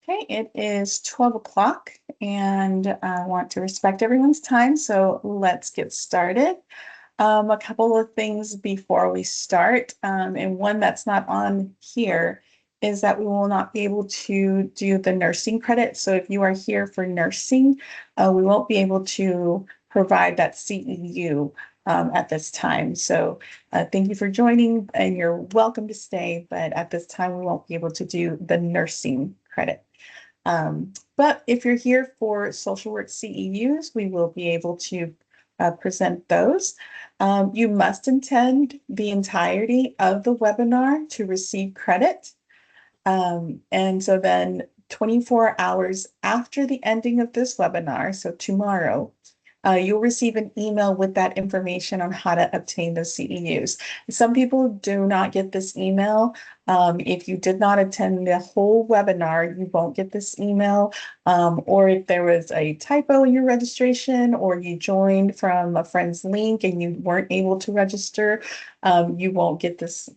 Okay, it is 12 o'clock and I want to respect everyone's time, so let's get started. A couple of things before we start, and one that's not on here is that we will not be able to do the nursing credit. So if you are here for nursing, we won't be able to provide that CEU at this time. So thank you for joining and you're welcome to stay, but at this time we won't be able to do the nursing credit. But if you're here for social work CEUs, we will be able to present those. You must attend the entirety of the webinar to receive credit. And so then 24 hours after the ending of this webinar, so tomorrow, you'll receive an email with that information on how to obtain those CEUs. Some people do not get this email. If you did not attend the whole webinar, you won't get this email. Or if there was a typo in your registration or you joined from a friend's link and you weren't able to register, you won't get this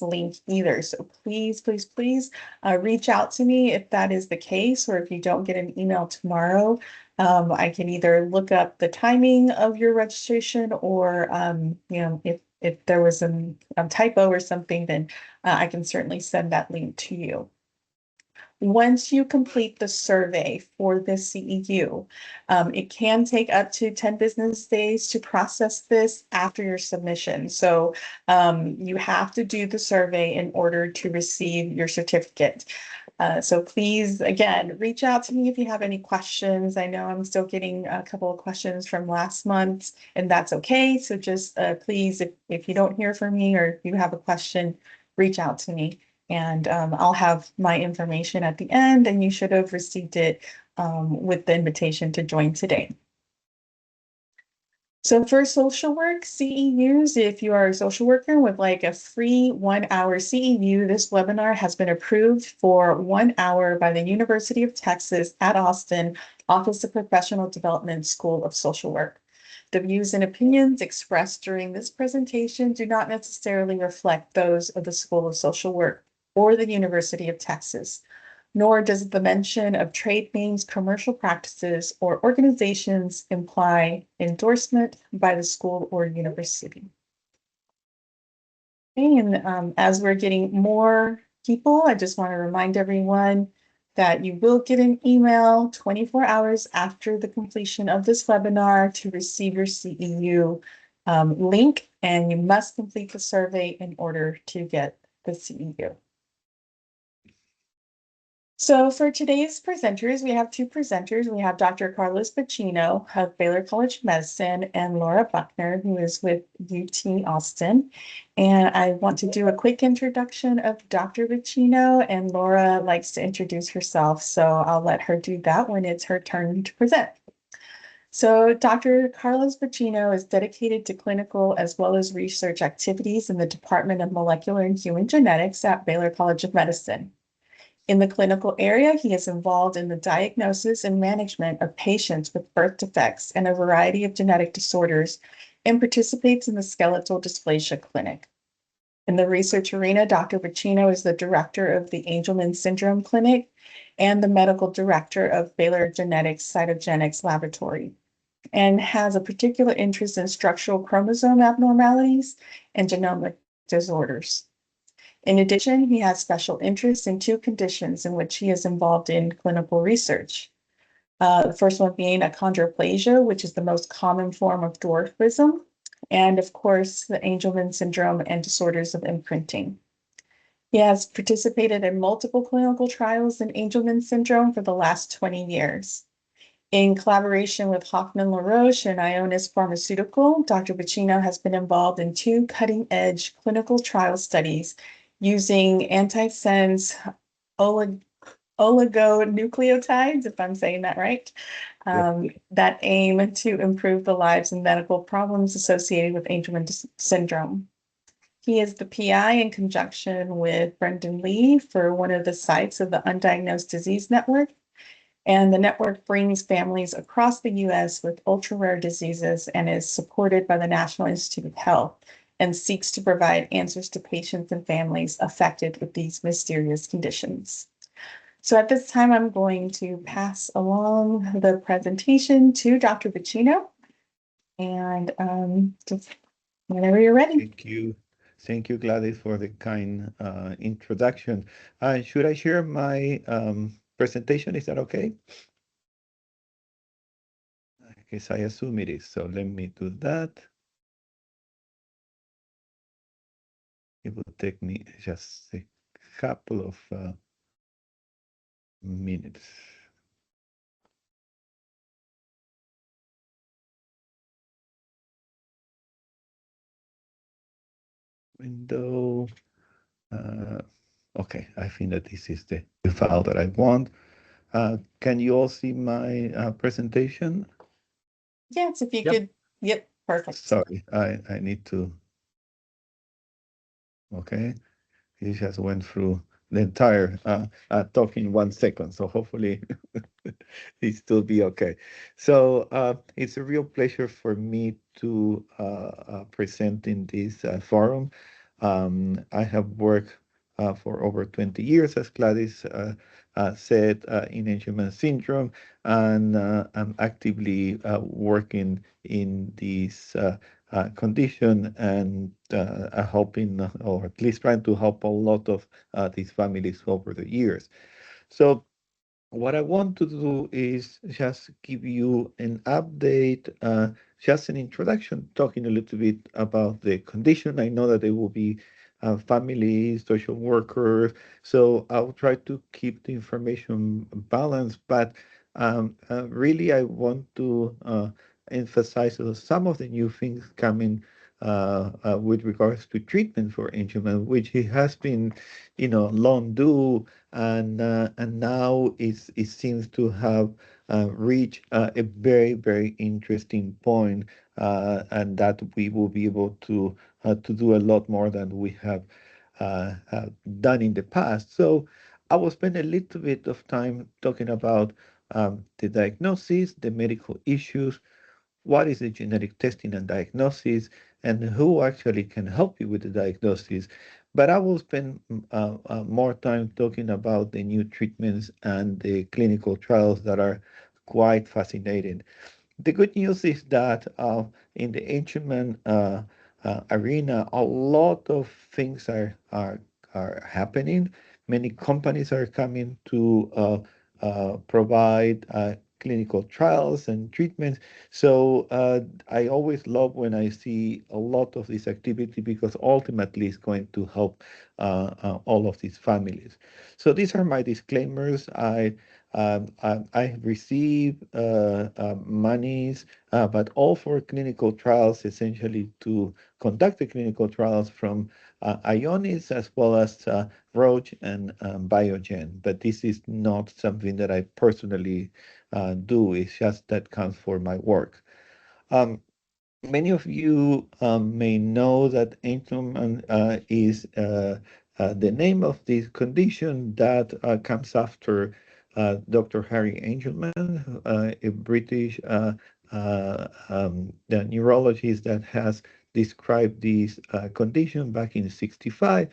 link either. So please, please, please reach out to me if that is the case, or if you don't get an email tomorrow. I can either look up the timing of your registration or, if there was a typo or something, then I can certainly send that link to you. Once you complete the survey for this CEU, it can take up to 10 business days to process this after your submission. So you have to do the survey in order to receive your certificate. So please, again, reach out to me if you have any questions. I know I'm still getting a couple of questions from last month, and that's okay. So just please, if you don't hear from me or if you have a question, reach out to me. And I'll have my information at the end, and you should have received it with the invitation to join today. So for social work CEUs, if you are a social worker with like a free 1-hour CEU, this webinar has been approved for 1 hour by the University of Texas at Austin Office of Professional Development School of Social Work. The views and opinions expressed during this presentation do not necessarily reflect those of the School of Social Work or the University of Texas, nor does the mention of trade names, commercial practices, or organizations imply endorsement by the school or university. And as we're getting more people, I just want to remind everyone that you will get an email 24 hours after the completion of this webinar to receive your CEU link, and you must complete the survey in order to get the CEU. So for today's presenters, we have two presenters. We have Dr. Carlos Bacino of Baylor College of Medicine and Laura Buckner, who is with UT Austin. And I want to do a quick introduction of Dr. Bacino, and Laura likes to introduce herself, so I'll let her do that when it's her turn to present. So Dr. Carlos Bacino is dedicated to clinical as well as research activities in the Department of Molecular and Human Genetics at Baylor College of Medicine. In the clinical area, he is involved in the diagnosis and management of patients with birth defects and a variety of genetic disorders, and participates in the skeletal dysplasia clinic. In the research arena, Dr. Bacino is the director of the Angelman Syndrome Clinic and the medical director of Baylor Genetics Cytogenics Laboratory, and has a particular interest in structural chromosome abnormalities and genomic disorders. In addition, he has special interest in two conditions in which he is involved in clinical research. The first one being achondroplasia, which is the most common form of dwarfism, and of course, the Angelman syndrome and disorders of imprinting. He has participated in multiple clinical trials in Angelman syndrome for the last 20 years. In collaboration with Hoffman LaRoche and Ionis Pharmaceutical, Dr. Bacino has been involved in two cutting-edge clinical trial studies using antisense oligonucleotides, if I'm saying that right, that aim to improve the lives and medical problems associated with Angelman syndrome. He is the PI in conjunction with Brendan Lee for one of the sites of the Undiagnosed Disease Network, and the network brings families across the U.S. with ultra-rare diseases and is supported by the National Institute of Health, and seeks to provide answers to patients and families affected with these mysterious conditions. So at this time, I'm going to pass along the presentation to Dr. Bacino, and just whenever you're ready. Thank you. Thank you, Gladys, for the kind introduction. Should I share my presentation? Is that okay? I guess I assume it is. So let me do that. It will take me just a couple of minutes. Window. Uh, okay, I think that this is the file that I want. Can you all see my presentation? Yes, if you Yep. could. Yep, perfect. Sorry, I need to, okay. He just went through the entire talk in 1 second, so hopefully he still be okay. So it's a real pleasure for me to present in this forum. I have worked for over 20 years, as Gladys said, in Angelman Syndrome, and I'm actively working in this condition and helping, or at least trying to help a lot of these families over the years. So what I want to do is just give you an update, just an introduction, talking a little bit about the condition. I know that there will be families, social workers, so I'll try to keep the information balanced, but really I want to emphasize some of the new things coming with regards to treatment for Angelman, which it has been, long due, and now it seems to have reached a very, very interesting point, and that we will be able to do a lot more than we have done in the past. So I will spend a little bit of time talking about the diagnosis, the medical issues, what is the genetic testing and diagnosis, and who actually can help you with the diagnosis. But I will spend more time talking about the new treatments and the clinical trials that are quite fascinating. The good news is that in the ancient arena, a lot of things are happening. Many companies are coming to provide clinical trials and treatments. So I always love when I see a lot of this activity because ultimately it's going to help all of these families. So these are my disclaimers. I received monies, but all for clinical trials, essentially to conduct the clinical trials from Ionis as well as Roche and Biogen. But this is not something that I personally do. It's just that counts for my work. Um, Many of you may know that Angelman is the name of this condition that comes after Dr. Harry Angelman, a British the neurologist that has described this condition back in 65.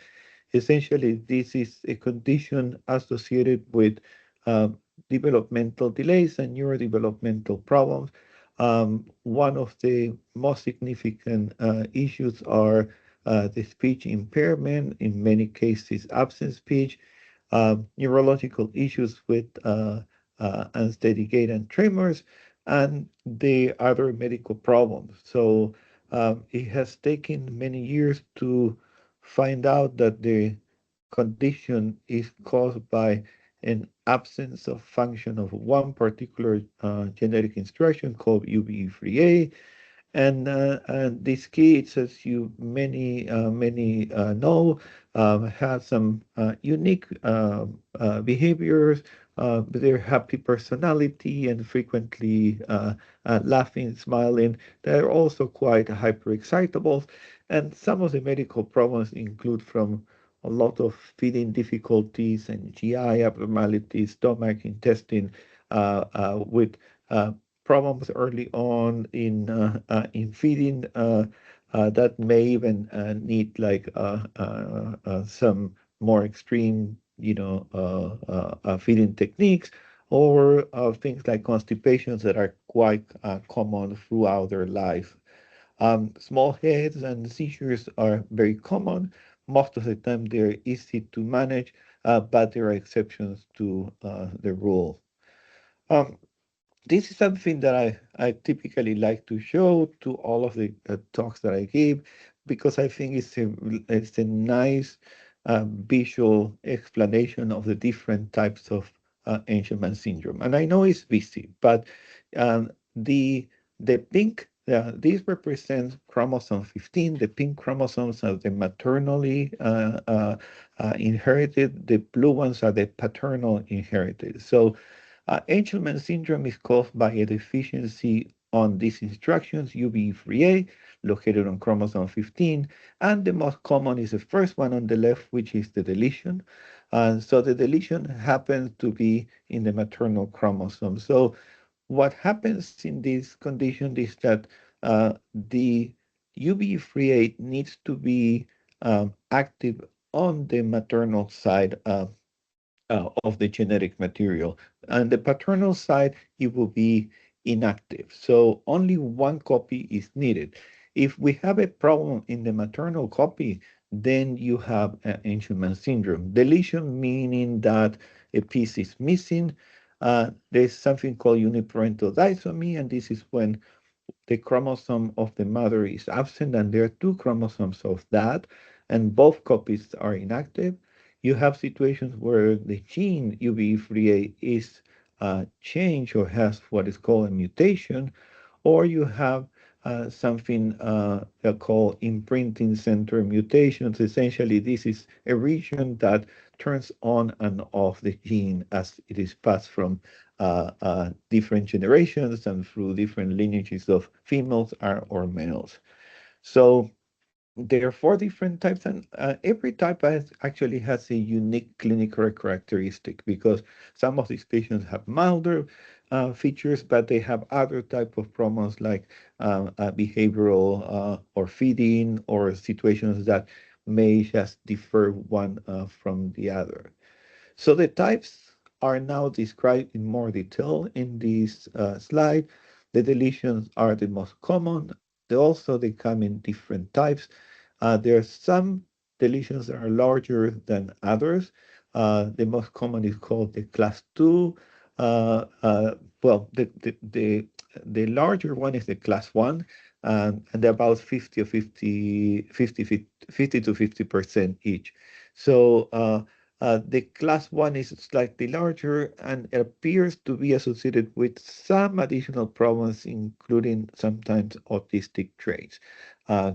Essentially, this is a condition associated with uh, developmental delays and neurodevelopmental problems. One of the most significant issues are the speech impairment, in many cases, absent speech, neurological issues with unsteady gait and tremors, and the other medical problems. So it has taken many years to find out that the condition is caused by an absence of function of one particular genetic instruction called UBE3A, and these kids, as you many know, have some unique behaviors. Their happy personality and frequently laughing, smiling. They're also quite hyperexcitable, and some of the medical problems include from a lot of feeding difficulties and GI abnormalities, stomach, intestine, with uh, problems early on in feeding that may even need like some more extreme feeding techniques, or things like constipations that are quite common throughout their life. Small heads and seizures are very common. Most of the time, they're easy to manage, but there are exceptions to the rule. Um, this is something that I typically like to show to all of the talks that I give because I think it's a nice visual explanation of the different types of Angelman syndrome. And I know it's busy, but um, the the pink this represents chromosome 15. The pink chromosomes are the maternally inherited. The blue ones are the paternal inherited. So Angelman syndrome is caused by a deficiency on these instructions, UBE3A, located on chromosome 15, and the most common is the first one on the left, which is the deletion. So the deletion happens to be in the maternal chromosome. So what happens in this condition is that the UBE3A needs to be active on the maternal side of the genetic material. And the paternal side, it will be inactive. So only one copy is needed. If we have a problem in the maternal copy, then you have Angelman syndrome. Deletion meaning that a piece is missing. There's something called uniparental disomy, and this is when the chromosome of the mother is absent, and there are two chromosomes of that, and both copies are inactive. You have situations where the gene UBE3A is changed or has what is called a mutation, or you have something called imprinting center mutations. Essentially, this is a region that turns on and off the gene as it is passed from different generations and through different lineages of females or males. So there are four different types, and every type actually has a unique clinical characteristic because some of these patients have milder features, but they have other type of problems like behavioral or feeding or situations that may just differ one from the other. So the types are now described in more detail in this slide. The deletions are the most common. They come in different types. There are some deletions that are larger than others. The most common is called the class 2. Uh, uh, well, the larger one is the class 1, and they're about 50 or 50 to 50% each. So the class 1 is slightly larger and it appears to be associated with some additional problems, including sometimes autistic traits,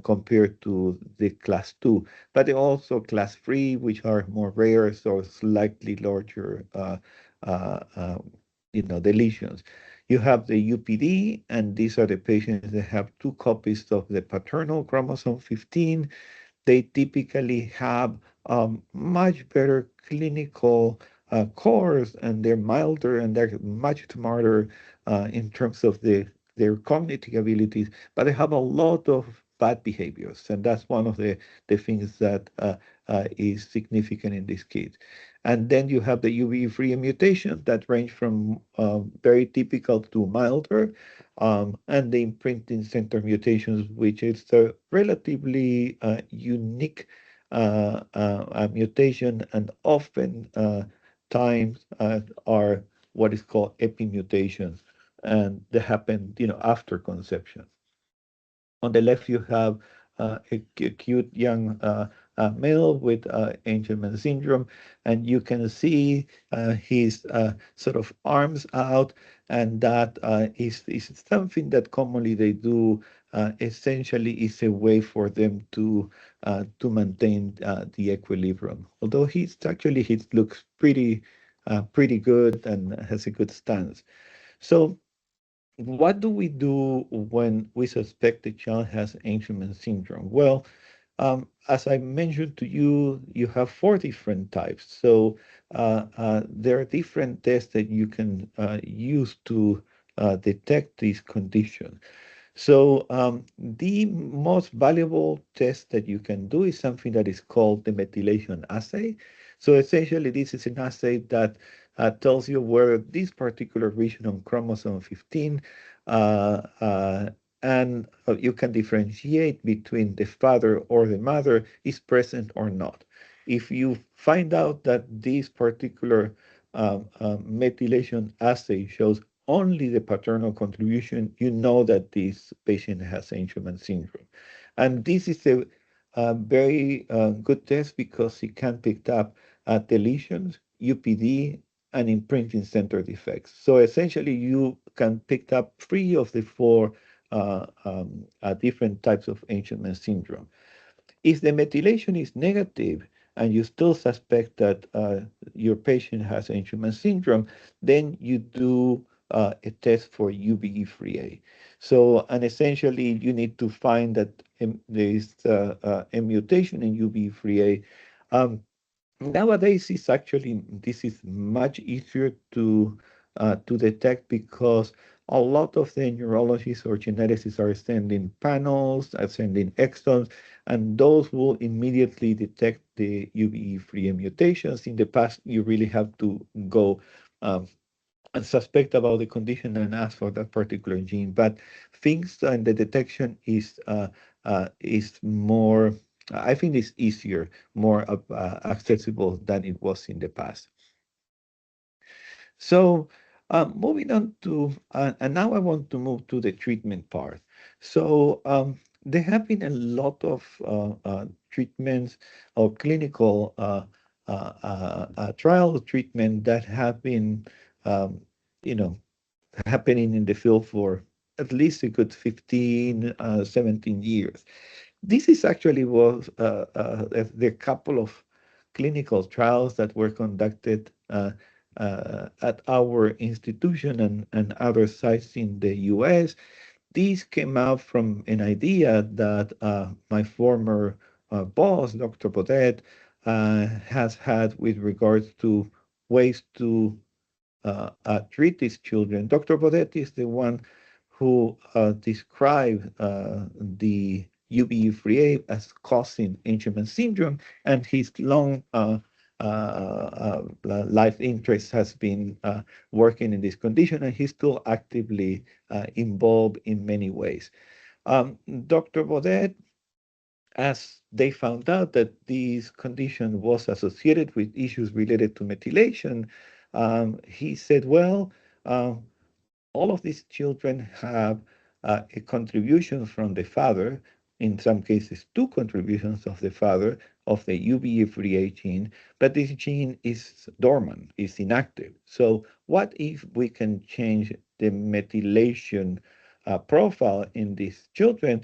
compared to the class 2. But also class 3, which are more rare, so slightly larger uh, deletions. You have the UPD, and these are the patients that have two copies of the paternal chromosome 15. They typically have much better clinical course, and they're milder and they're much smarter in terms of their cognitive abilities, but they have a lot of bad behaviors, and that's one of the things that is significant in this case. And then you have the UV3 mutations that range from very typical to milder, and the imprinting center mutations, which is a relatively unique mutation, and often times are what is called epimutations, and they happen, after conception. On the left, you have a cute young male with Angelman syndrome, and you can see his sort of arms out, and that is something that commonly they do. Essentially, is a way for them to maintain the equilibrium. Although he looks pretty good and has a good stance. So what do we do when we suspect the child has Angelman syndrome? Well, as I mentioned to you, you have four different types. So there are different tests that you can use to detect these conditions. So the most valuable test that you can do is something that is called the methylation assay. So essentially, this is an assay that tells you where this particular region on chromosome 15, uh, uh, and you can differentiate between the father or the mother is present or not. If you find out that this particular methylation assay shows only the paternal contribution, you know that this patient has Angelman syndrome. And this is a very good test because it can pick up deletions, UPD, and imprinting center defects. So essentially, you can pick up three of the four different types of Angelman syndrome. If the methylation is negative and you still suspect that your patient has Angelman syndrome, then you do a test for UBE3A. So, and essentially, you need to find that there is a mutation in UBE3A. Nowadays, it's actually this is much easier to detect because a lot of the neurologists or geneticists are sending panels, are sending exons, and those will immediately detect the UBE3 mutations. In the past, you really have to go um, and suspect about the condition and ask for that particular gene. But things and the detection is more, I think, it's easier, more accessible than it was in the past. So moving on to, and now I want to move to the treatment part. So there have been a lot of treatments or clinical trial treatment that have been, um, you know, happening in the field for at least a good 15, 17 years. This is actually was the couple of clinical trials that were conducted at our institution and other sites in the US. These came out from an idea that my former boss, Dr. Baudet, has had with regards to ways to treat these children. Dr. Baudet is the one who described the UBE3A as causing Angelman syndrome, and his long life interest has been working in this condition, and he's still actively involved in many ways. Dr. Baudet, as they found out that this condition was associated with issues related to methylation, he said, well, uh, all of these children have a contribution from the father, in some cases, two contributions of the father of the UBE3A gene, but this gene is dormant, is inactive. So, what if we can change the methylation profile in these children?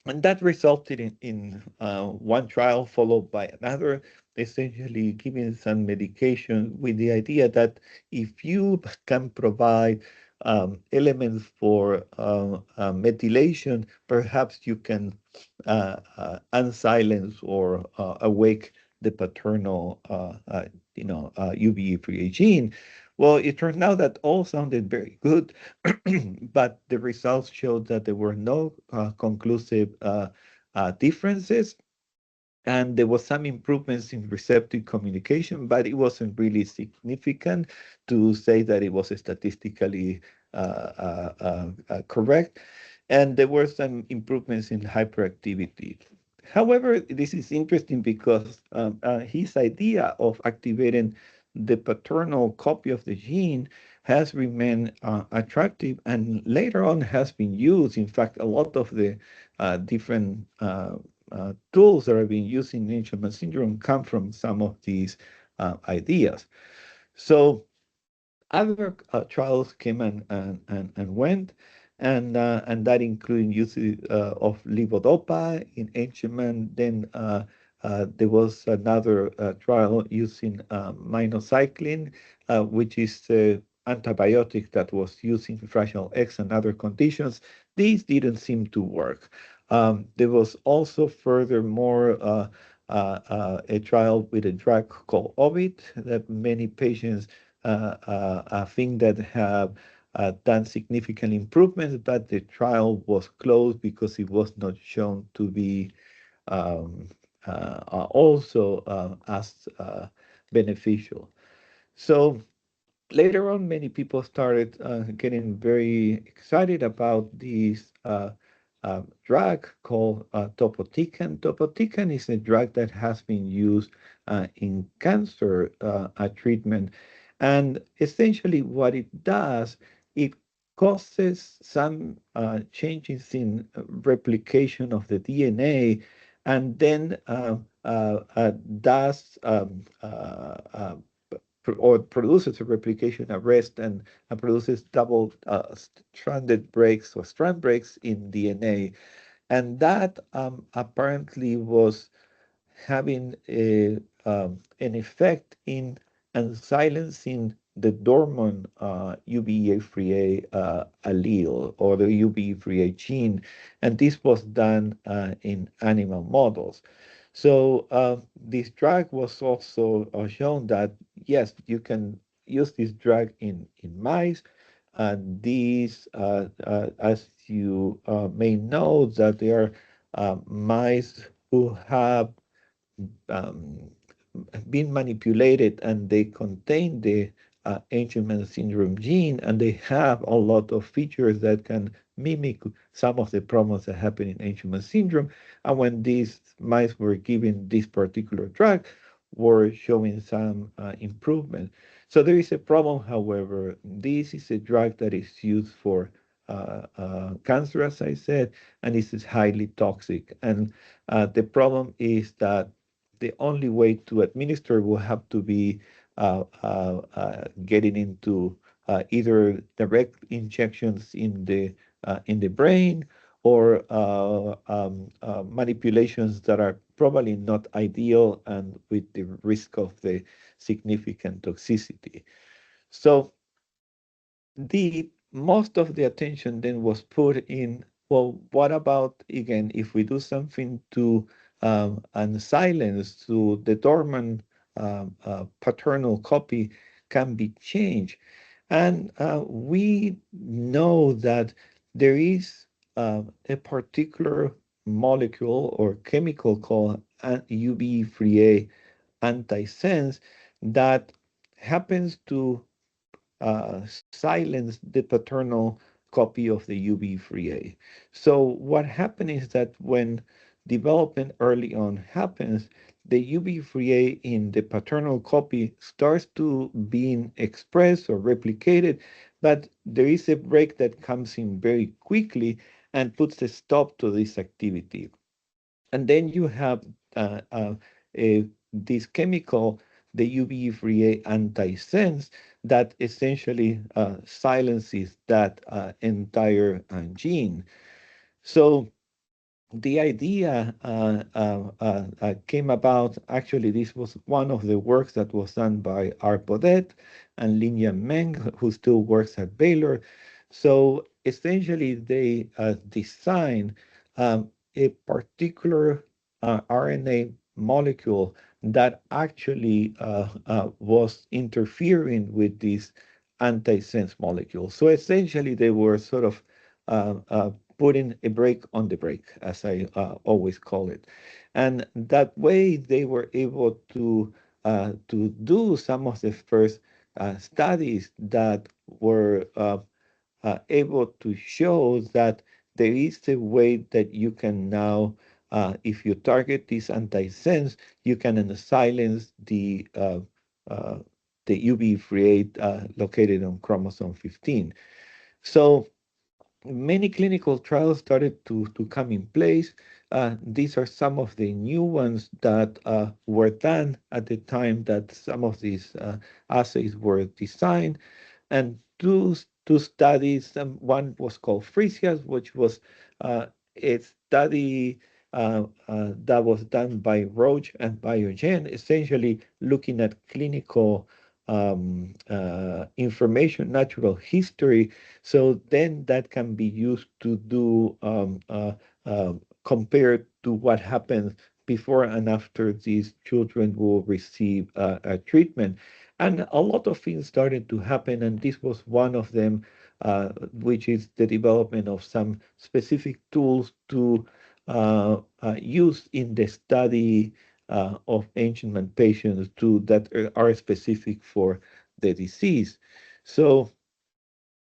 And that resulted in one trial followed by another, essentially giving some medication with the idea that if you can provide elements for methylation, perhaps you can unsilence or awake the paternal, UBE3A gene. Well, it turned out that all sounded very good, but the results showed that there were no conclusive differences, and there was some improvements in receptive communication, but it wasn't really significant to say that it was statistically correct. And there were some improvements in hyperactivity. However, this is interesting because his idea of activating the paternal copy of the gene has remained attractive and later on has been used. In fact, a lot of the different tools that are being used in Angelman syndrome come from some of these ideas. So other trials came and went, and that including use of levodopa in Angelman. Then there was another trial using minocycline, which is antibiotic that was used in Fragile X and other conditions. These didn't seem to work. There was also furthermore a trial with a drug called Ovid that many patients thing that have done significant improvements, but the trial was closed because it was not shown to be um, also as beneficial. So later on, many people started getting very excited about this drug called topotecan. Topotecan is a drug that has been used in cancer treatment. And essentially, what it does, it causes some changes in replication of the DNA and then does or produces a replication arrest and produces double stranded breaks or strand breaks in DNA. And that apparently was having an effect in and silencing the dormant UBE3A allele or the UBE3A gene, and this was done in animal models. So this drug was also shown that yes, you can use this drug in mice, and these, as you may know, that there are mice who have um, been manipulated and they contain the Angelman syndrome gene, and they have a lot of features that can mimic some of the problems that happen in Angelman syndrome. And when these mice were given this particular drug, were showing some improvement. So there is a problem, however. This is a drug that is used for cancer, as I said, and this is highly toxic. And the problem is that the only way to administer will have to be getting into either direct injections in the brain or manipulations that are probably not ideal and with the risk of the significant toxicity. So the most of the attention then was put in, well, what about again if we do something to and silence to the dormant paternal copy can be changed, and we know that there is a particular molecule or chemical called UB3A antisense that happens to silence the paternal copy of the UB3A. So what happens is that when development early on happens, the UB3A in the paternal copy starts to being expressed or replicated, but there is a break that comes in very quickly and puts a stop to this activity. And then you have this chemical, the UBE3A antisense, that essentially silences that entire gene. So the idea came about. Actually, this was one of the works that was done by R. and Linyan Meng, who still works at Baylor. So essentially, they designed a particular RNA molecule that actually was interfering with this antisense molecule. So essentially, they were sort of putting a brake on the brake, as I always call it. And that way they were able to do some of the first studies that were able to show that there is a way that you can now, if you target this antisense, you can silence uh, the UB3A located on chromosome 15. So many clinical trials started to come in place. These are some of the new ones that were done at the time that some of these assays were designed. And two studies, one was called Frisias, which was a study that was done by Roche and Biogen, essentially looking at clinical information, natural history, so then that can be used to do compared to what happens before and after these children will receive a treatment. And a lot of things started to happen, and this was one of them. which is the development of some specific tools to use in the study of Angelman patients to that are specific for the disease. So,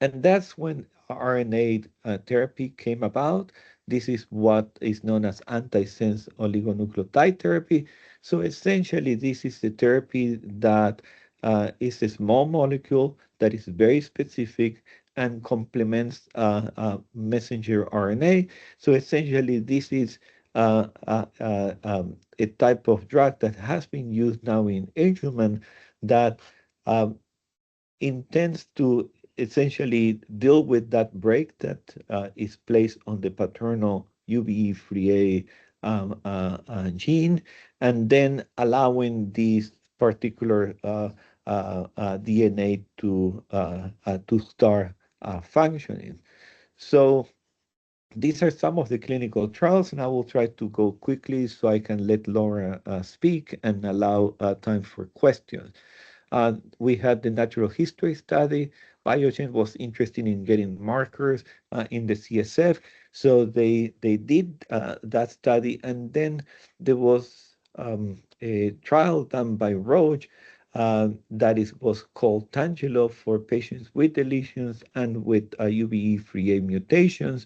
and that's when RNA therapy came about. This is what is known as antisense oligonucleotide therapy. So essentially, this is a therapy that is a small molecule that is very specific and complements messenger RNA. So essentially, this is a type of drug that has been used now in Angelman that um, intends to essentially deal with that break that is placed on the paternal UBE3A gene, and then allowing this particular DNA to start functioning. So these are some of the clinical trials, and I will try to go quickly so I can let Laura speak and allow time for questions. We had the natural history study. Biogen was interested in getting markers in the CSF, so they did that study, and then there was a trial done by Roche that is was called Tangelo for patients with deletions and with UBE3A mutations.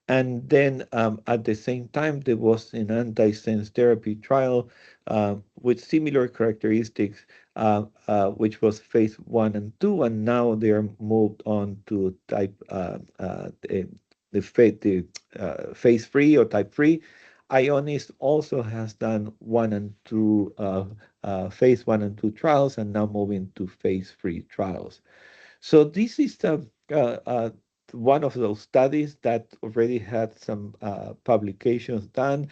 And then at the same time, there was an antisense therapy trial with similar characteristics, which was phase 1 and 2, and now they are moved on to type the phase 3 or type 3. Ionis also has done 1 and 2 phase 1 and 2 trials, and now moving to phase 3 trials. So this is one of those studies that already had some publications done.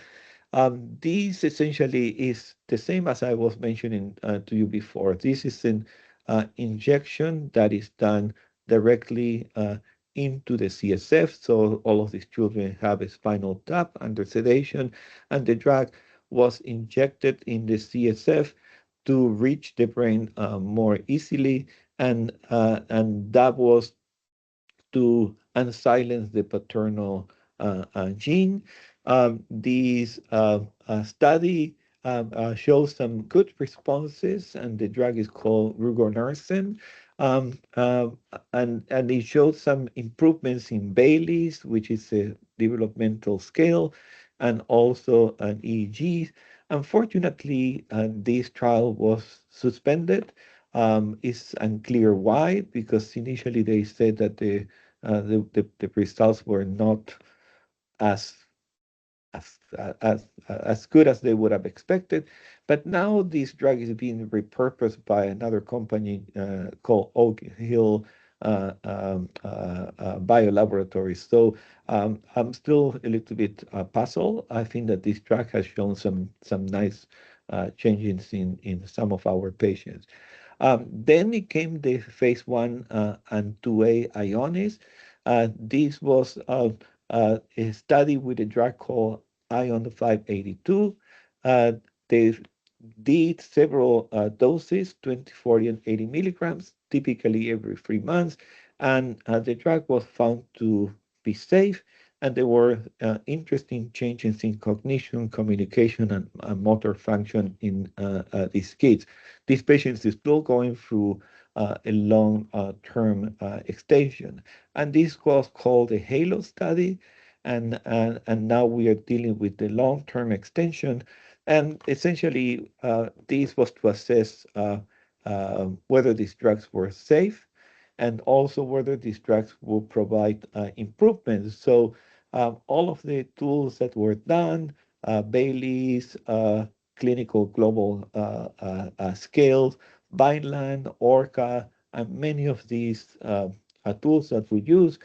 This essentially is the same as I was mentioning to you before. This is an injection that is done directly into the CSF. So all of these children have a spinal tap under sedation, and the drug was injected in the CSF to reach the brain more easily, and that was to unsilence the paternal gene. This study shows some good responses, and the drug is called rugonersen. Um, uh, and it showed some improvements in Bayley's, which is a developmental scale, and also an EEG. Unfortunately, this trial was suspended. It's unclear why, because initially they said that the results were not as as good as they would have expected. But now this drug is being repurposed by another company called Oak Hill Biolaboratories. So I'm still a little bit puzzled. I think that this drug has shown some nice changes in some of our patients. Then it came the phase 1 and 2A Ionis. This was a study with a drug called Ion 582. Uh, they did several doses, 20, 40, and 80 milligrams, typically every 3 months. And the drug was found to be safe. And there were interesting changes in cognition, communication, and motor function in these kids. These patients are still going through a long-term extension. And this was called the HALO study. And now we are dealing with the long-term extension. And essentially, this was to assess whether these drugs were safe and also whether these drugs will provide improvements. So all of the tools that were done, Bailey's, clinical global scales, Vineland, ORCA, and many of these tools that we use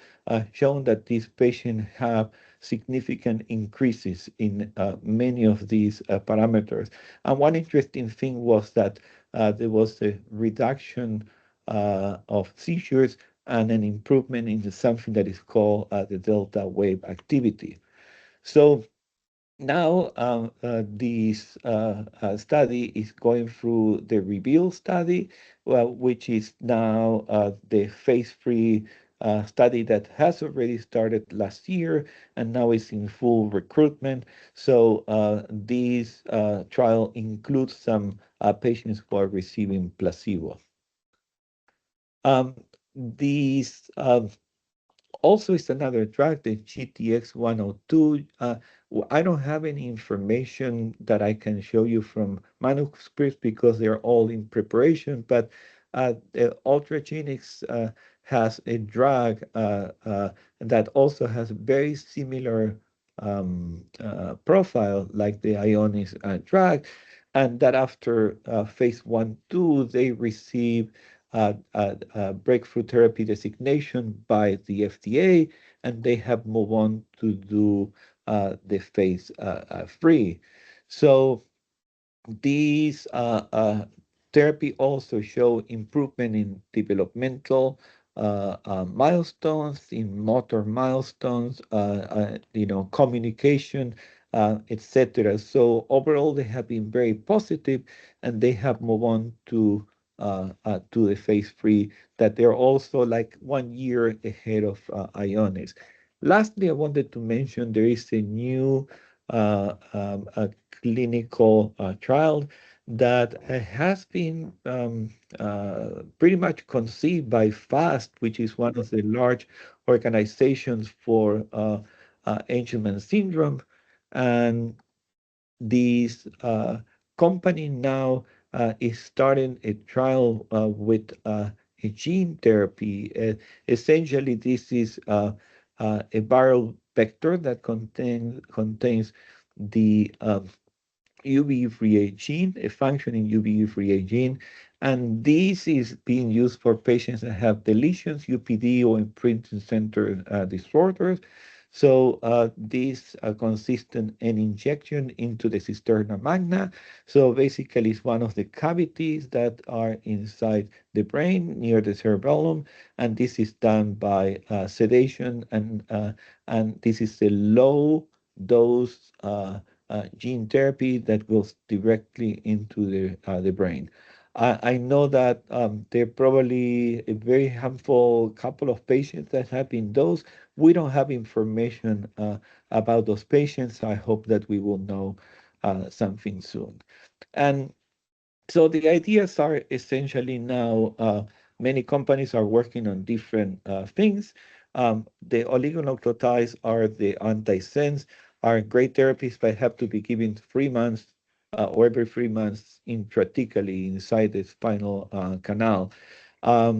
shown that these patients have significant increases in many of these parameters. And one interesting thing was that there was a reduction of seizures and an improvement in something that is called the delta wave activity. So now this study is going through the reveal study, well, which is now the phase 3 study that has already started last year and now is in full recruitment. So this trial includes some patients who are receiving placebo. Um, these also is another drug, the GTX 102. I don't have any information that I can show you from manuscripts because they're all in preparation, but the Ultragenyx has a drug that also has very similar profile like the Ionis drug, and that after phase 1, 2, they receive breakthrough therapy designation by the FDA, and they have moved on to do the phase 3. So these therapy also show improvement in developmental milestones, in motor milestones, communication, etc. So overall, they have been very positive, and they have moved on to the phase 3. That they're also like 1 year ahead of Ionis. Lastly, I wanted to mention there is a new clinical trial that has been pretty much conceived by FAST, which is one of the large organizations for Angelman syndrome. And this company now is starting a trial with a gene therapy. Essentially, this is a viral vector that contains the UBE3A gene, a functioning UBE3A gene, and this is being used for patients that have deletions, UPD, or imprinting center disorders. So this consistent an injection into the cisterna magna. So basically, it's one of the cavities that are inside the brain near the cerebellum, and this is done by sedation, and this is a low dose gene therapy that goes directly into the brain. I know that there are probably a very handful couple of patients that have been dosed. We don't have information about those patients. I hope that we will know something soon. And so the ideas are essentially now many companies are working on different things. The oligonucleotides are the antisense, are great therapies, but have to be given 3 months or every 3 months intrathecally inside the spinal canal. I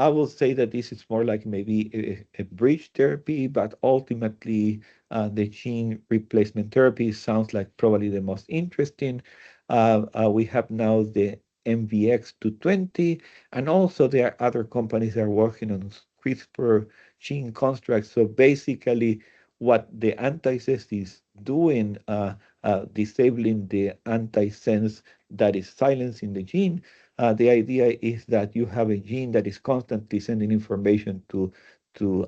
will say that this is more like maybe a bridge therapy, but ultimately the gene replacement therapy sounds like probably the most interesting. We have now the MVX 220, and also there are other companies that are working on CRISPR gene constructs. So basically, what the antisense is doing, disabling the antisense that is silencing the gene. The idea is that you have a gene that is constantly sending information to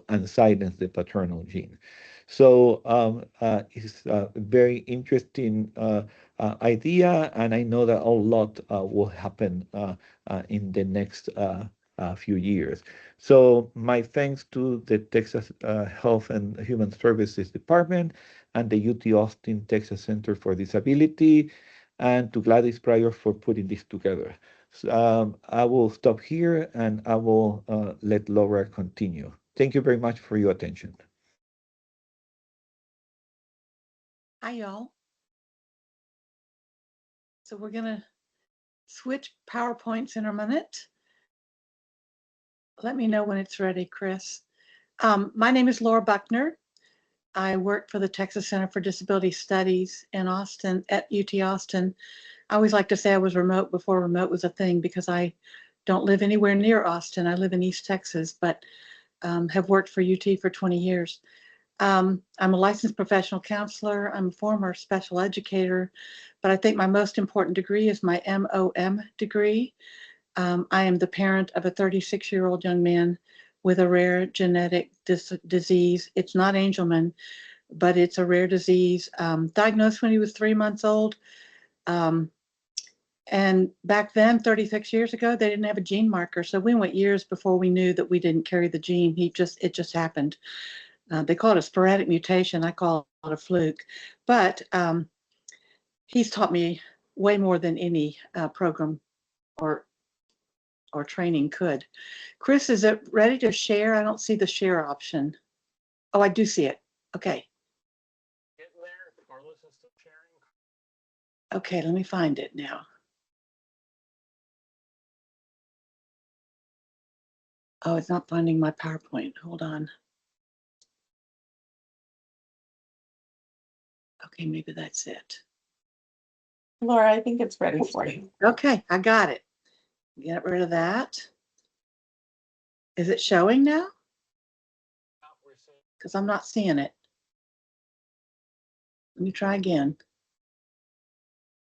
unsilence the paternal gene. So it's a very interesting idea, and I know that a lot will happen in the next few years. So my thanks to the Texas Health and Human Services Department and the UT Austin Texas Center for Disability, and to Gladys Pryor for putting this together. So, I will stop here and I will let Laura continue. Thank you very much for your attention. Hi, y'all. So we're going to switch PowerPoints in a minute. Let me know when it's ready, Chris. My name is Laura Buckner. I work for the Texas Center for Disability Studies in Austin at UT Austin. I always like to say I was remote before remote was a thing because I don't live anywhere near Austin. I live in East Texas, but have worked for UT for 20 years. I'm a licensed professional counselor. I'm a former special educator, but I think my most important degree is my MOM degree. I am the parent of a 36-year-old young man with a rare genetic disease. It's not Angelman, but it's a rare disease, diagnosed when he was 3 months old. And back then, 36 years ago, they didn't have a gene marker. So we went years before we knew that we didn't carry the gene. It just happened. They call it a sporadic mutation. I call it a fluke. But he's taught me way more than any program or training could. Chris, is it ready to share? I don't see the share option. Oh, I do see it. Okay. Getting there. Carlos is still sharing. Okay, let me find it now. Oh, it's not finding my PowerPoint. Hold on. Okay, maybe that's it. Laura, I think it's ready for you. Okay, I got it. Get rid of that. Is it showing now? Because I'm not seeing it. Let me try again.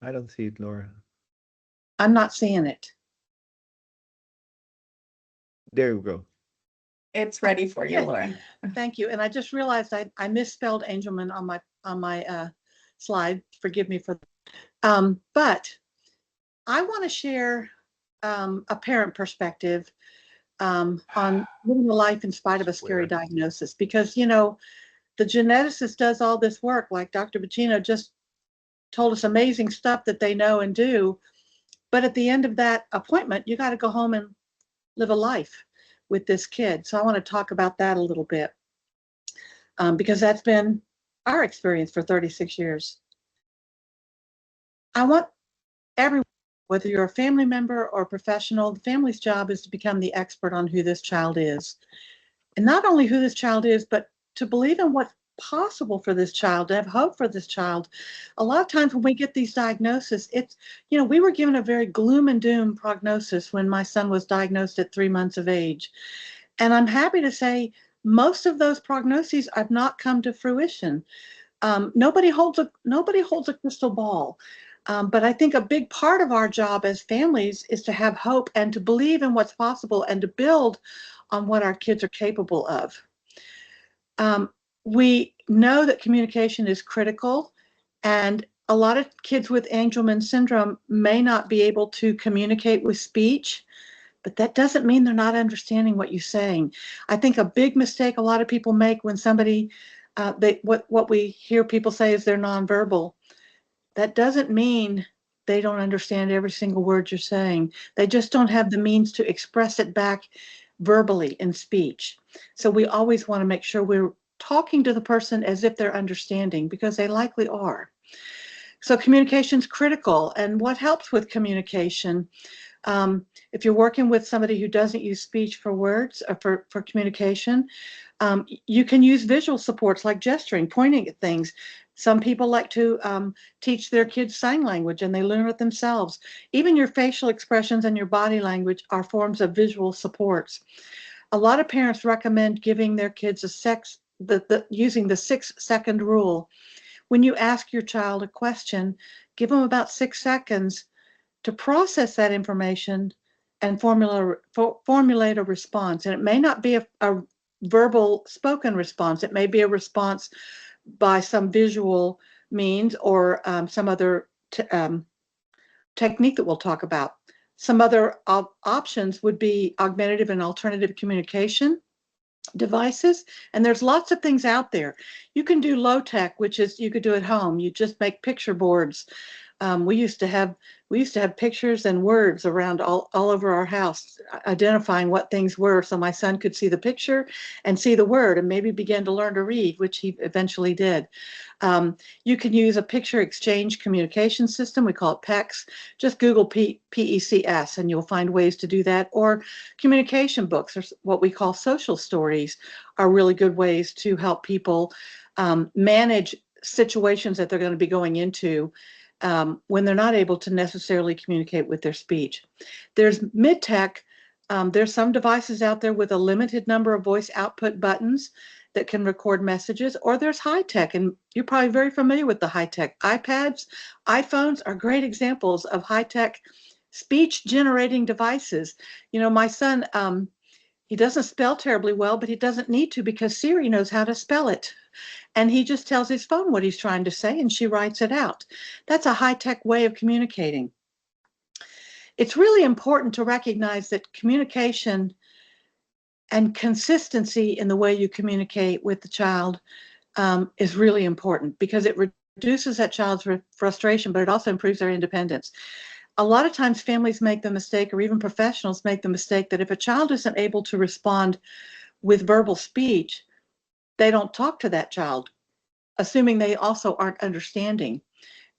I don't see it, Laura. I'm not seeing it. There you go. It's ready for you, Laura. Thank you. And I just realized I misspelled Angelman on my slide. Forgive me for that. But I want to share a parent perspective on living a life in spite of a scary diagnosis, because the geneticist does all this work, like Dr. Bacino just told us amazing stuff that they know and do. But at the end of that appointment, you got to go home and live a life with this kid. So I want to talk about that a little bit because that's been our experience for 36 years. I want everyone, whether you're a family member or a professional, the family's job is to become the expert on who this child is. And not only who this child is, but to believe in what's possible for this child, to have hope for this child. A lot of times when we get these diagnoses, it's, we were given a very gloom and doom prognosis when my son was diagnosed at 3 months of age. And I'm happy to say most of those prognoses have not come to fruition. Nobody holds a crystal ball. But I think a big part of our job as families is to have hope and to believe in what's possible and to build on what our kids are capable of. We know that communication is critical, and a lot of kids with Angelman syndrome may not be able to communicate with speech, but that doesn't mean they're not understanding what you're saying. I think a big mistake a lot of people make when somebody, what we hear people say is they're nonverbal. That doesn't mean they don't understand every single word you're saying. They just don't have the means to express it back verbally in speech. So we always want to make sure we're talking to the person as if they're understanding, because they likely are. So communication is critical. And what helps with communication? If you're working with somebody who doesn't use speech for words or for communication, you can use visual supports like gesturing, pointing at things. Some people like to teach their kids sign language and they learn it themselves. Even your facial expressions and your body language are forms of visual supports. A lot of parents recommend giving their kids using the 6-second rule. When you ask your child a question, give them about 6 seconds to process that information and formulate a response. And it may not be a verbal spoken response. It may be a response by some visual means or some other technique that we'll talk about. Some other options would be augmentative and alternative communication devices, and there's lots of things out there. You can do low tech, which is you could do at home. You just make picture boards. We used to have pictures and words around all over our house, identifying what things were, so my son could see the picture and see the word and maybe begin to learn to read, which he eventually did. You can use a picture exchange communication system. We call it PECS. Just Google PECS and you'll find ways to do that. Or communication books, or what we call social stories, are really good ways to help people manage situations that they're going to be going into when they're not able to necessarily communicate with their speech. There's mid-tech. There's some devices out there with a limited number of voice output buttons that can record messages, or there's high-tech, and you're probably very familiar with the high-tech. iPads, iPhones are great examples of high-tech speech-generating devices. My son, he doesn't spell terribly well, but he doesn't need to because Siri knows how to spell it. And he just tells his phone what he's trying to say, and she writes it out. That's a high-tech way of communicating. it's really important to recognize that communication and consistency in the way you communicate with the child is really important, because it reduces that child's frustration, but it also improves their independence. A lot of times families make the mistake, or even professionals make the mistake, that if a child isn't able to respond with verbal speech, they don't talk to that child, assuming they also aren't understanding.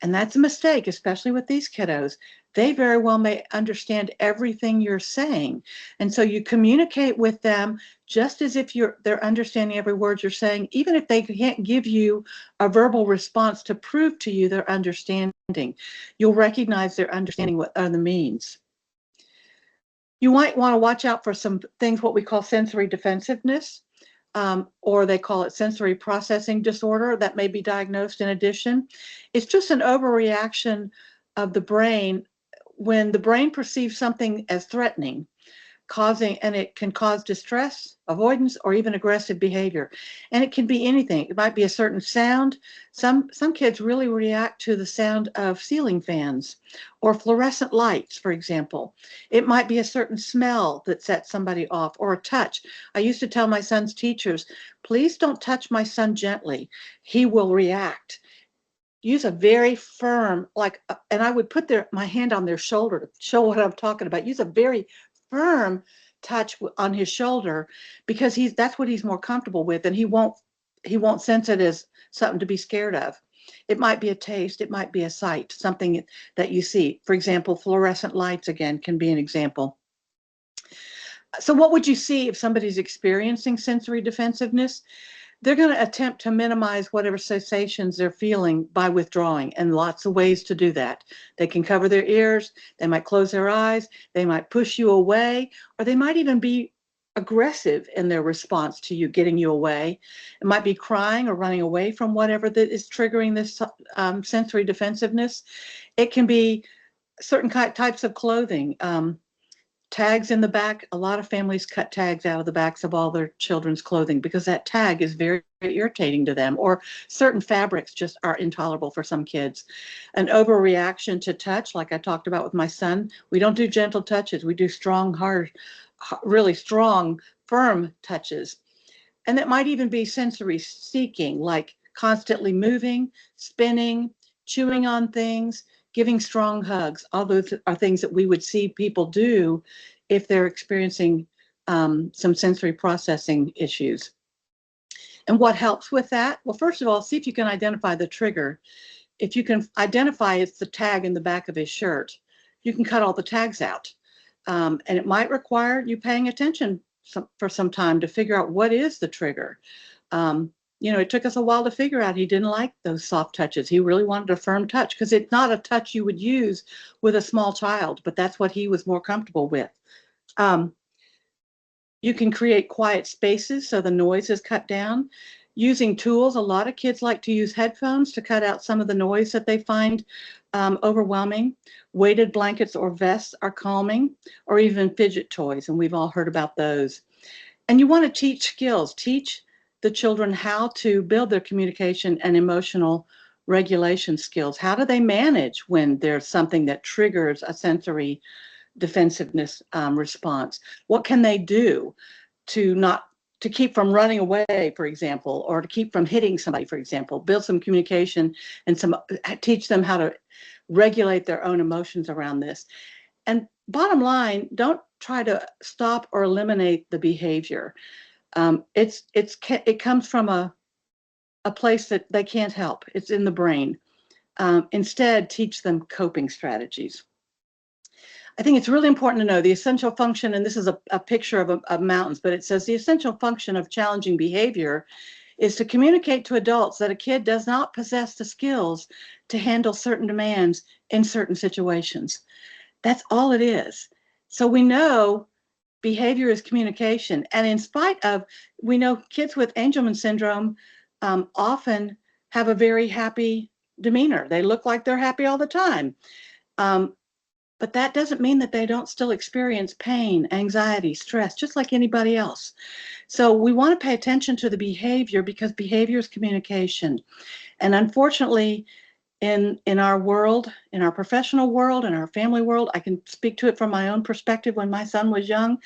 And that's a mistake, especially with these kiddos. They very well may understand everything you're saying. And so you communicate with them just as if they're understanding every word you're saying, even if they can't give you a verbal response to prove to you their understanding. You'll recognize their understanding what other means. You might want to watch out for some things, what we call sensory defensiveness. Or they call it sensory processing disorder, that may be diagnosed in addition. It's just an overreaction of the brain when the brain perceives something as threatening, and it can cause distress, avoidance, or even aggressive behavior. And it can be anything. It might be a certain sound. Some kids really react to the sound of ceiling fans or fluorescent lights, for example. It might be a certain smell that sets somebody off, or a touch. I used to tell my son's teachers, please don't touch my son gently. He will react. Use a very firm, and I would put my hand on their shoulder to show what I'm talking about. Use a very firm touch on his shoulder, because that's what he's more comfortable with, and he won't sense it as something to be scared of. It might be a taste, it might be a sight, something that you see. For example, fluorescent lights, again, can be an example. So what would you see if somebody's experiencing sensory defensiveness? They're going to attempt to minimize whatever sensations they're feeling by withdrawing, and lots of ways to do that. They can cover their ears, they might close their eyes, they might push you away, or they might even be aggressive in their response to you getting you away. It might be crying or running away from whatever that is triggering this sensory defensiveness. It can be certain types of clothing. Tags in the back. A lot of families cut tags out of the backs of all their children's clothing because that tag is very, very irritating to them, or certain fabrics just are intolerable for some kids. An overreaction to touch, like I talked about with my son. We don't do gentle touches. We do strong, hard, really strong, firm touches. And that might even be sensory seeking, like constantly moving, spinning, chewing on things, giving strong hugs. All those are things that we would see people do if they're experiencing some sensory processing issues. And what helps with that? Well, first of all, see if you can identify the trigger. If you can identify it's the tag in the back of his shirt, you can cut all the tags out. And it might require you paying attention for some time to figure out what is the trigger. It took us a while to figure out he didn't like those soft touches. He really wanted a firm touch, because it's not a touch you would use with a small child, but that's what he was more comfortable with. You can create quiet spaces so the noise is cut down. Using tools, a lot of kids like to use headphones to cut out some of the noise that they find overwhelming. Weighted blankets or vests are calming, or even fidget toys, and we've all heard about those. And you want to teach skills. Teach the children how to build their communication and emotional regulation skills. How do they manage when there's something that triggers a sensory defensiveness response? What can they do to keep from running away, for example, or to keep from hitting somebody, for example? Build some communication and teach them how to regulate their own emotions around this. And bottom line, don't try to stop or eliminate the behavior. It comes from a place that they can't help. It's in the brain. Instead, teach them coping strategies. I think it's really important to know the essential function, and this is a picture of mountains, but it says the essential function of challenging behavior is to communicate to adults that a kid does not possess the skills to handle certain demands in certain situations. That's all it is. So we know behavior is communication. And in spite of, we know kids with Angelman syndrome often have a very happy demeanor. They look like they're happy all the time. But that doesn't mean that they don't still experience pain, anxiety, stress, just like anybody else. So we want to pay attention to the behavior, because behavior is communication. And unfortunately, in our world, in our professional world, in our family world, I can speak to it from my own perspective. When my son was young,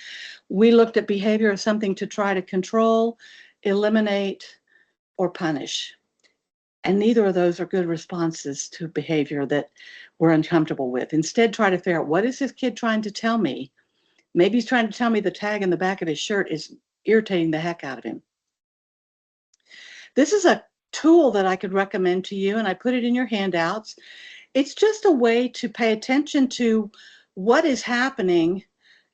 we looked at behavior as something to try to control, eliminate, or punish. And neither of those are good responses to behavior that we're uncomfortable with. Instead, try to figure out, what is this kid trying to tell me? Maybe he's trying to tell me the tag in the back of his shirt is irritating the heck out of him. This is a tool that I could recommend to you, and I put it in your handouts. It's just a way to pay attention to what is happening.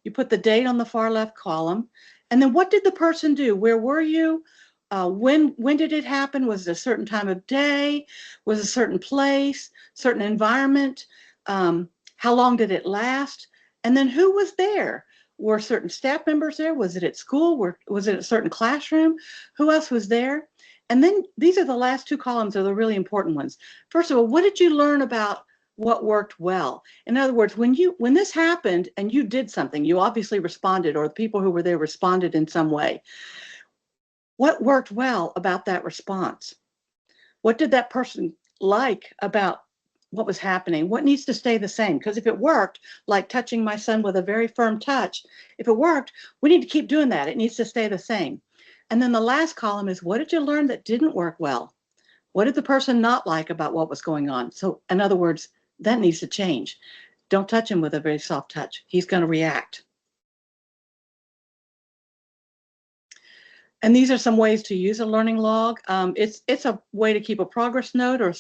You put the date on the far left column, and then what did the person do? Where were you? When did it happen? Was it a certain time of day? Was it a certain place, certain environment? How long did it last? And then who was there? Were certain staff members there? Was it at school? Was it a certain classroom? Who else was there? And then these are the last two columns are the really important ones. First of all, what did you learn about what worked well? In other words, when this happened and you did something, you obviously responded, or the people who were there responded in some way. What worked well about that response? What did that person like about what was happening? What needs to stay the same? Because if it worked, like touching my son with a very firm touch, if it worked, we need to keep doing that. It needs to stay the same. And then the last column is, what did you learn that didn't work well? What did the person not like about what was going on? So in other words, that needs to change. Don't touch him with a very soft touch. He's going to react. And these are some ways to use a learning log. It's a way to keep a progress note, or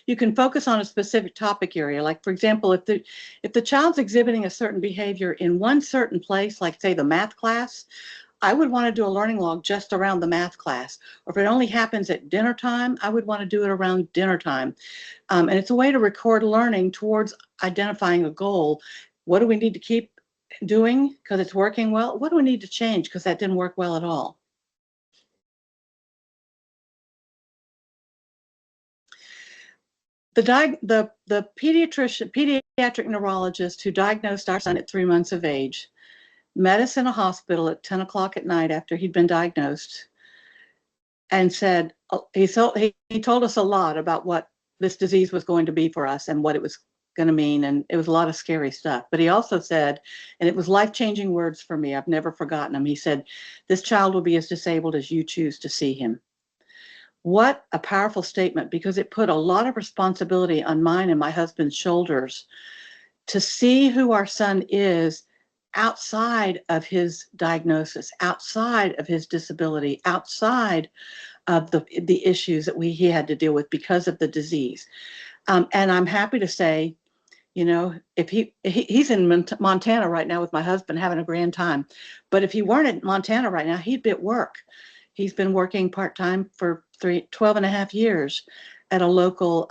you can focus on a specific topic area. Like, for example, if the child's exhibiting a certain behavior in one certain place, like say the math class, I would want to do a learning log just around the math class. Or if it only happens at dinner time, I would want to do it around dinner time. And it's a way to record learning towards identifying a goal. What do we need to keep doing because it's working well? What do we need to change because that didn't work well at all? The pediatric neurologist who diagnosed our son at 3 months of age met us in a hospital at 10 o'clock at night after he'd been diagnosed, and said, he told us a lot about what this disease was going to be for us and what it was going to mean. And it was a lot of scary stuff. But he also said, and it was life-changing words for me, I've never forgotten them. He said, this child will be as disabled as you choose to see him. What a powerful statement, because it put a lot of responsibility on mine and my husband's shoulders to see who our son is outside of his diagnosis, outside of his disability, outside of the issues that he had to deal with because of the disease. And I'm happy to say, you know, if he's in Montana right now with my husband having a grand time, but if he weren't in Montana right now, he'd be at work. He's been working part-time for 12 and a half years at a local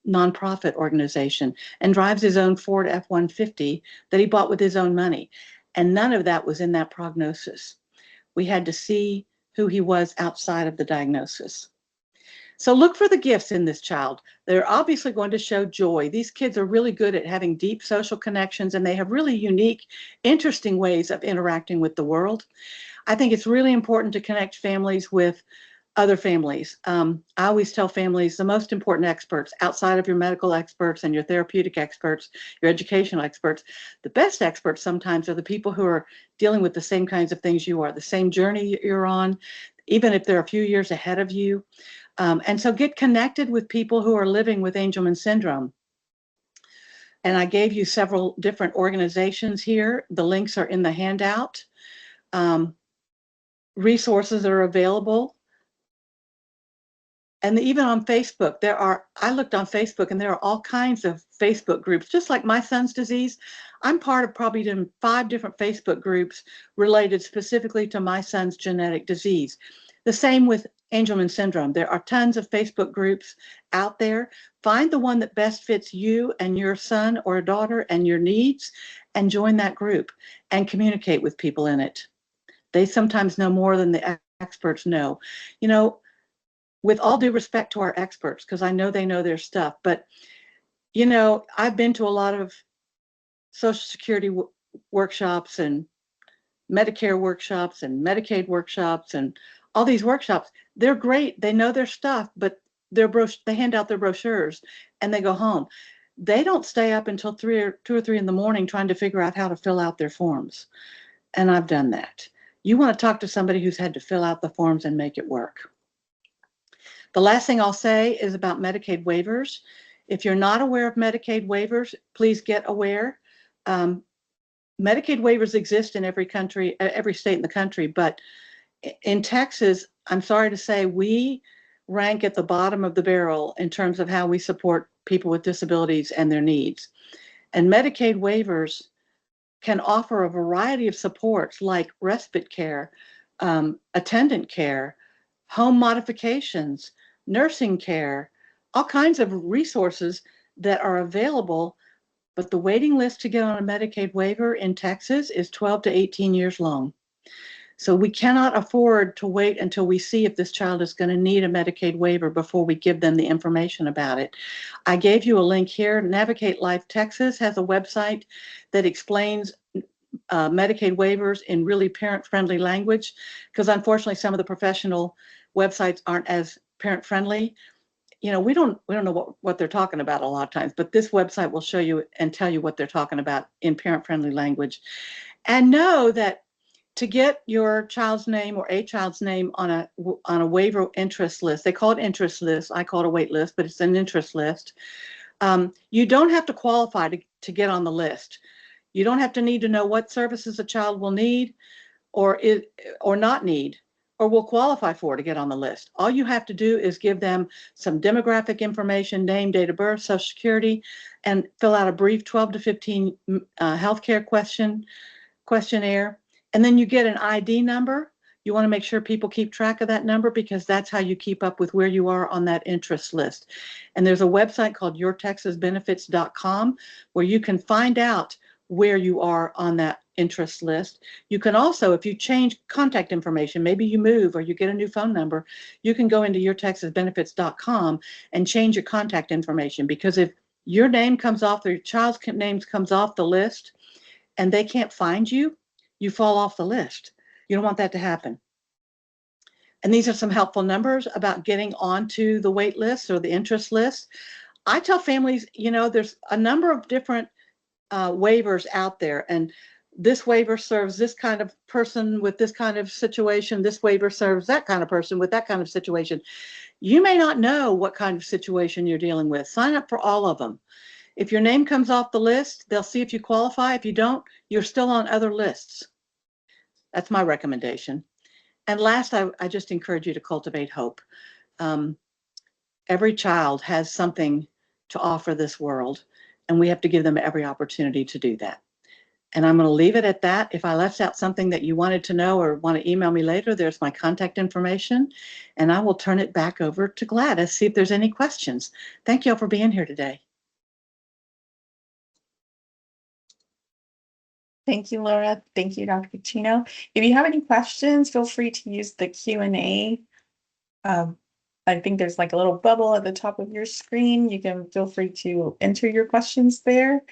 nonprofit organization, and drives his own Ford F-150 that he bought with his own money. And none of that was in that prognosis. We had to see who he was outside of the diagnosis. So look for the gifts in this child. They're obviously going to show joy. These kids are really good at having deep social connections, and they have really unique, interesting ways of interacting with the world. I think it's really important to connect families with other families. I always tell families the most important experts outside of your medical experts and your therapeutic experts, your educational experts, the best experts sometimes are the people who are dealing with the same kinds of things you are, the same journey you're on, even if they're a few years ahead of you. And so get connected with people who are living with Angelman syndrome. And I gave you several different organizations here. The links are in the handout. Resources are available. And even on Facebook, I looked on Facebook and there are all kinds of Facebook groups, just like my son's disease. I'm part of probably 5 different Facebook groups related specifically to my son's genetic disease. The same with Angelman syndrome. There are tons of Facebook groups out there. Find the one that best fits you and your son or daughter and your needs, and join that group and communicate with people in it. They sometimes know more than the experts know. You know, with all due respect to our experts, because I know they know their stuff, but, you know, I've been to a lot of Social Security workshops and Medicare workshops and Medicaid workshops and all these workshops. They're great. They know their stuff, but they hand out their brochures. and they go home. They don't stay up until 2 or 3 in the morning trying to figure out how to fill out their forms. And I've done that. You want to talk to somebody who's had to fill out the forms and make it work. The last thing I'll say is about Medicaid waivers. If you're not aware of Medicaid waivers, please get aware. Medicaid waivers exist in every country, every state in the country, but in Texas, I'm sorry to say, we rank at the bottom of the barrel in terms of how we support people with disabilities and their needs. And Medicaid waivers can offer a variety of supports like respite care, attendant care, home modifications, nursing care, all kinds of resources that are available. But the waiting list to get on a Medicaid waiver in Texas is 12 to 18 years long. So we cannot afford to wait until we see if this child is going to need a Medicaid waiver before we give them the information about it. I gave you a link here. Navigate Life Texas has a website that explains Medicaid waivers in really parent-friendly language, because unfortunately some of the professional websites aren't as parent-friendly. You know, we don't know what they're talking about a lot of times, but this website will show you and tell you what they're talking about in parent-friendly language. And know that to get your child's name or a child's name on a waiver interest list, they call it interest list. I call it a wait list, but it's an interest list. You don't have to qualify to get on the list. You don't have to need to know what services a child will need or not need or will qualify for to get on the list. All you have to do is give them some demographic information, name, date of birth, Social Security, and fill out a brief 12 to 15 healthcare questionnaire. And then you get an ID number. You want to make sure people keep track of that number, because that's how you keep up with where you are on that interest list. And there's a website called yourtexasbenefits.com where you can find out where you are on that interest list. You can also, if you change contact information, maybe you move or you get a new phone number, you can go into yourtexasbenefits.com and change your contact information, because if your name comes off, or your child's name comes off the list and they can't find you, you fall off the list. You don't want that to happen. And these are some helpful numbers about getting onto the wait list or the interest list. I tell families, you know, there's a number of different waivers out there, and this waiver serves this kind of person with this kind of situation. This waiver serves that kind of person with that kind of situation. You may not know what kind of situation you're dealing with. Sign up for all of them. If your name comes off the list, they'll see if you qualify. If you don't, you're still on other lists. That's my recommendation. And last, I just encourage you to cultivate hope. Every child has something to offer this world, and we have to give them every opportunity to do that. And I'm going to leave it at that. If I left out something that you wanted to know or want to email me later, there's my contact information, and I will turn it back over to Gladys, see if there's any questions. Thank you all for being here today. Thank you, Laura. Thank you, Dr. Bacino. If you have any questions, feel free to use the Q&A. I think there's like a little bubble at the top of your screen. You can feel free to enter your questions there.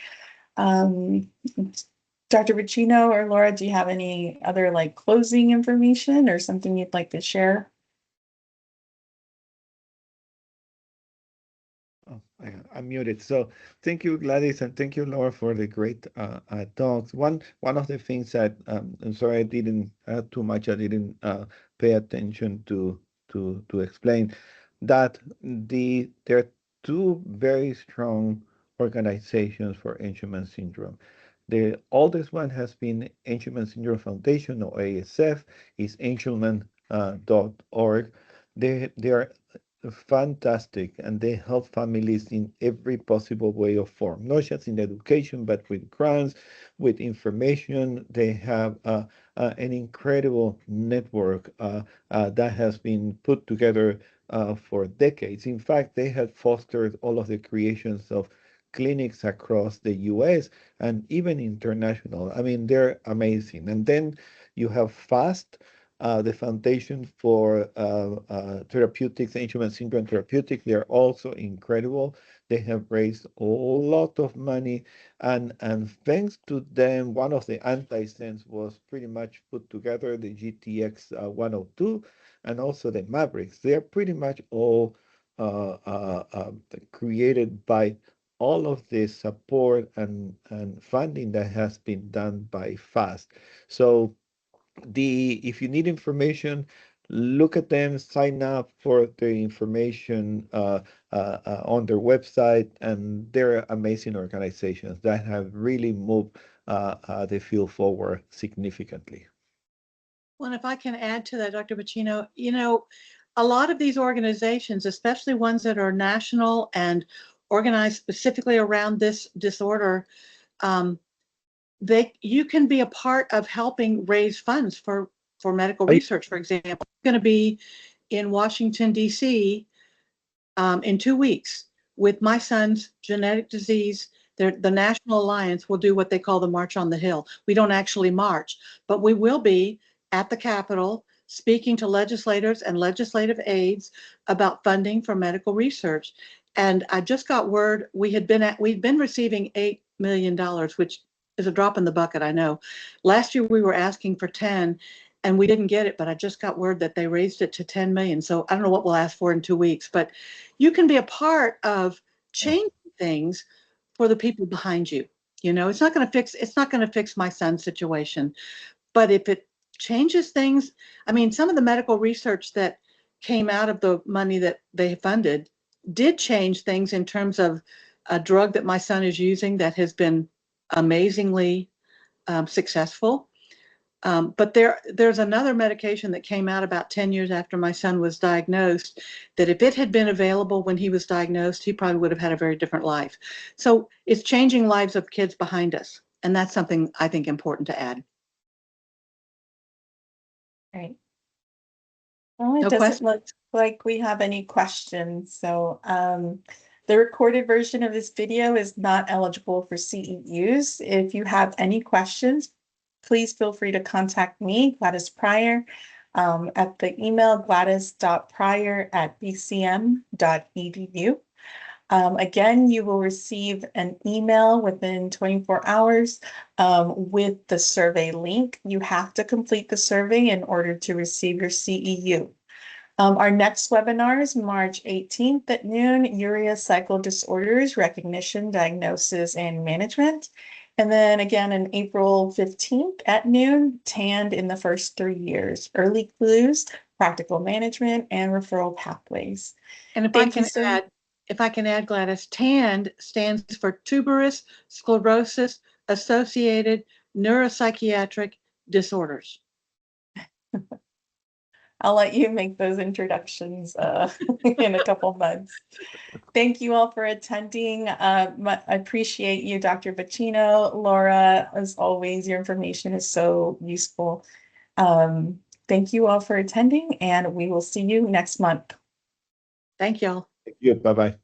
Dr. Bacino or Laura, do you have any other like closing information or something you'd like to share? Oh, I'm muted. So thank you, Gladys, and thank you, Laura, for the great talks. One of the things that I'm sorry I didn't too much. I didn't pay attention to explain that there are two very strong organizations for Angelman syndrome. The oldest one has been Angelman Syndrome Foundation, or ASF, is angelman.org. They are fantastic, and they help families in every possible way or form, not just in education, but with grants, with information. They have an incredible network that has been put together for decades. In fact, they have fostered all of the creations of clinics across the US and even international. I mean, they're amazing. And then you have FAST, the Foundation for Therapeutics, Angelman Syndrome Therapeutics. They're also incredible. They have raised a lot of money, and thanks to them, one of the antisense was pretty much put together, the GTX 102, and also the Mavericks. They are pretty much all created by all of the support and funding that has been done by FAST. So if you need information, look at them, sign up for the information on their website, and they're amazing organizations that have really moved the field forward significantly. Well, and if I can add to that, Dr. Bacino, a lot of these organizations, especially ones that are national and organized specifically around this disorder, you can be a part of helping raise funds for medical research. For example, I'm going to be in Washington, D.C. In 2 weeks with my son's genetic disease. The National Alliance will do what they call the March on the Hill. We don't actually march, but we will be at the Capitol speaking to legislators and legislative aides about funding for medical research. And I just got word we'd been receiving $8 million, which is a drop in the bucket, I know. Last year we were asking for 10 and we didn't get it, but I just got word that they raised it to 10 million. So I don't know what we'll ask for in 2 weeks, but you can be a part of changing things for the people behind you. It's not going to fix my son's situation, but if it changes things, I mean, some of the medical research that came out of the money that they funded did change things in terms of a drug that my son is using that has been amazingly successful. But there's another medication that came out about 10 years after my son was diagnosed that if it had been available when he was diagnosed, he probably would have had a very different life. So it's changing lives of kids behind us. And that's something I think important to add. Right. Well, it No doesn't question? look like we have any questions. So the recorded version of this video is not eligible for CEUs. If you have any questions, please feel free to contact me, Gladys Pryor, at the email gladys.pryor@bcm.edu. Again, you will receive an email within 24 hours with the survey link. You have to complete the survey in order to receive your CEU. Our next webinar is March 18th at noon, urea cycle disorders, recognition, diagnosis, and management. And then again on April 15th at noon, TAND in the first 3 years, early clues, practical management, and referral pathways. And if Thank I can add, Gladys, TAND stands for tuberous sclerosis associated neuropsychiatric disorders. I'll let you make those introductions in a couple months. Thank you all for attending. I appreciate you, Dr. Bacino. Laura, as always, your information is so useful. Thank you all for attending, and we will see you next month. Thank y'all. Thank you. Bye-bye.